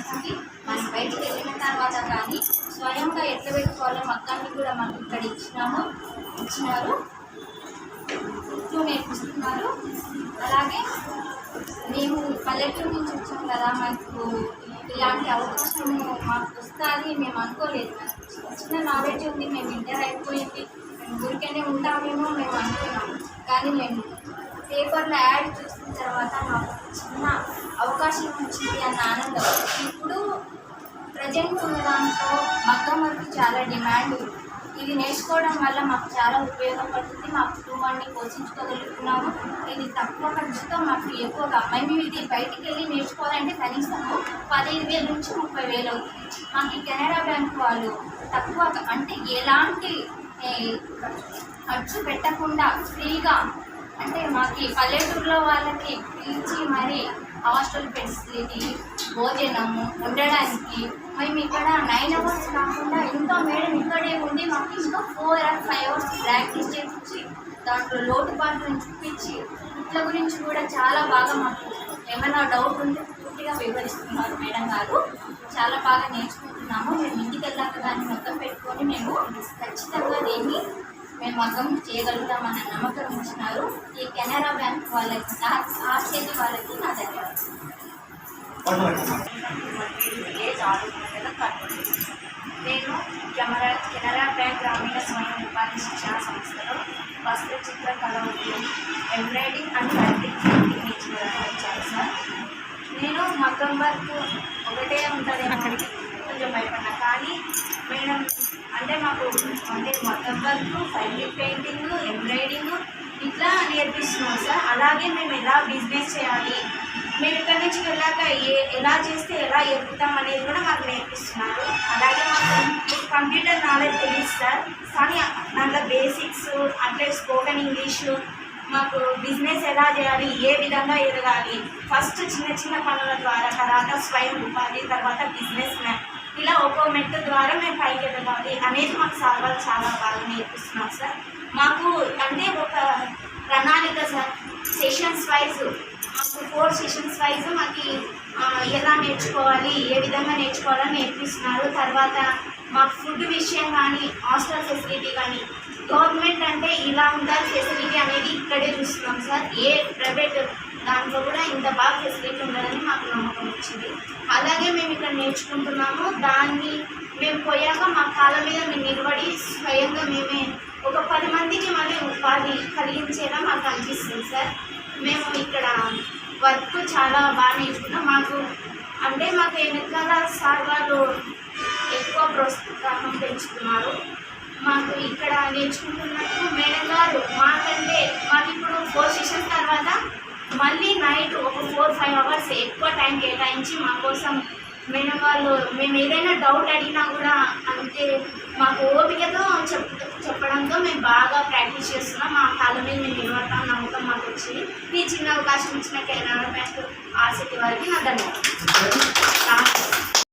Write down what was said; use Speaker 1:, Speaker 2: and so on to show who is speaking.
Speaker 1: చేస్తానికి మనం బయటికి వెళ్ళిన తర్వాత కానీ స్వయంగా ఎట్లా పెట్టుకోవాలో మగ్గాన్ని కూడా మనకి ఇక్కడ ఇచ్చినారు, నేర్పిస్తున్నారు. అలాగే మేము పల్లెటూరు నుంచి వచ్చాం కదా, మాకు ఇలాంటి అవకాశం మాకు వస్తుంది మేము అనుకోలేదు. చిన్న నాలెడ్జ్ ఉంది, మేము ఇంటర్ అయిపోయింది, మేము ఊరికనే ఉంటామేమో మేము అనుకున్నాము. కానీ మేము పేపర్లో యాడ్ చూసిన తర్వాత మాకు చిన్న అవకాశం వచ్చింది అన్న ఆనందం. ఇప్పుడు ప్రజెంట్ ఉన్న దాంట్లో మగ్గం వర్క్ చాలా డిమాండ్. ఇది నేర్చుకోవడం వల్ల మాకు చాలా ఉపయోగపడుతుంది, మా కుటుంబాన్ని పోషించుకోగలుగుతున్నాము. ఇది తక్కువ ఖర్చుతో మాకు ఎక్కువగా మేము ఇది బయటికి వెళ్ళి నేర్చుకోవాలంటే కనీసం 15,000 నుంచి 30,000 అవుతుంది. మాకు ఈ కెనరా బ్యాంక్ వాళ్ళు తక్కువ అంటే ఎలాంటి ఖర్చు పెట్టకుండా ఫ్రీగా, అంటే మాకు పల్లెటూరులో వాళ్ళకి పిలిచి మరి హాస్టల్ ఫెసిలిటీ, భోజనము ఉండడానికి మేము ఇక్కడ 9 hours కాకుండా ఇంకా మేడం ఇక్కడే ఉండి మాకు ఇంకా 4 or 5 hours ప్రాక్టీస్ చేయించి దాంట్లో లోటుపాట్లను చూపించి ఇట్ల గురించి కూడా చాలా బాగా మాకు ఏమైనా డౌట్ ఉంటే పూర్తిగా వివరిస్తున్నారు మేడం గారు. చాలా బాగా నేర్చుకుంటున్నాము. మేము ఇంటికి వెళ్ళాక దాన్ని మొత్తం పెట్టుకొని మేము ఖచ్చితంగా దీన్ని మేము మగ్గం చేయగలుగుతామన్న నమ్మకం ఇచ్చినారు. ఈ కెనరా బ్యాంక్ వాళ్ళకి, ఆ చేతి వాళ్ళకి నా ధన్యవాదాలు. నేను కెనరా బ్యాంక్ గ్రామీణ స్వయం ఉపాధి శిక్షణ సంస్థలో వస్త్ర చిత్రకళ ఉద్యోగం, ఎంబ్రాయిడింగ్ అండ్ ఫ్యాబ్రిక్ నేర్చుకోవడానికి వచ్చాను సార్. నేను మగ్గం వర్క్ ఒకటే ఉంటుంది కొంచెం భయపడ్డా, కానీ మేడం అంటే మాకు అంటే మగ్గం వర్క్, ఫ్యాబ్రిక్ పెయింటింగ్, ఎంబ్రాయిడింగ్ ఇట్లా నేర్పిస్తున్నాం సార్. అలాగే మేము ఎలా బిజినెస్ చేయాలి, మేము ఇక్కడి నుంచి వెళ్ళాక ఎలా చేస్తే ఎలా ఎదుగుతాం అనేది కూడా మాకు నేర్పిస్తున్నారు. అలాగే మాకు కంప్యూటర్ నాలెడ్జ్ తెలియదు సార్, కానీ దాంట్లో బేసిక్స్ అట్లే స్పోకెన్ ఇంగ్లీషు, మాకు బిజినెస్ ఎలా చేయాలి, ఏ విధంగా ఎదగాలి, ఫస్ట్ చిన్న చిన్న పనుల ద్వారా, తర్వాత స్వయం ఉపాధి, తర్వాత బిజినెస్ మ్యాన్, ఇలా ఒక్కో మెట్టు ద్వారా మేము పైకి ఎదగాలి అనేది మాకు సార్ వాళ్ళు చాలా బాగా నేర్పిస్తున్నారు సార్. మాకు అంటే ఒక ప్రణాళిక సార్, సెషన్స్ వైజ్ మాకు 4 sessions వైజ్ మాకు ఎలా నేర్చుకోవాలి, ఏ విధంగా నేర్చుకోవాలని నేర్పిస్తున్నారు. తర్వాత మాకు ఫుడ్ విషయం కానీ, హాస్టల్ ఫెసిలిటీ కానీ, గవర్నమెంట్ అంటే ఇలా ఉండాలి ఫెసిలిటీ అనేది ఇక్కడే చూస్తున్నాం సార్. ఏ ప్రైవేట్ దాంట్లో కూడా ఇంత బాగా ఫెసిలిటీ ఉండాలని మాకు నమ్మకం వచ్చింది. అలాగే మేము ఇక్కడ నేర్చుకుంటున్నాము, దాన్ని మేము పోయాక మా కాళ్ళ మీద మేము నిలబడి స్వయంగా మేమే ఒక 10 మందికి మళ్ళీ ఉపాధి కలిగించేలా మాకు అనిపిస్తుంది సార్. మేము ఇక్కడ వర్క్ చాలా బాగా నేర్చుకున్నాం. మాకు వెనకాల సార్ వాళ్ళు ఎక్కువ ప్రోత్సాహం పెంచుతున్నారు. మాకు ఇక్కడ నేర్చుకుంటున్నట్టు మేడం గారు మాకంటే మాకు ఇప్పుడు 4 sessions తర్వాత మళ్ళీ నైట్ ఒక 4-5 hours ఎక్కువ టైం కేటాయించి మా కోసం మేడం వాళ్ళు మేము ఏదైనా డౌట్ అడిగినా కూడా అంటే మాకు ఓపికతో చెప్పడంతో మేము బాగా ప్రాక్టీస్ చేస్తున్నాం. మా కాళ్ళ మీద మేము నిలబడతాం నమ్మకం మాకు వచ్చింది. ఈ చిన్న అవకాశం ఇచ్చిన కెనరా బ్యాంక్ ఆసక్తి వారికి నా ధన్యవాదాలు.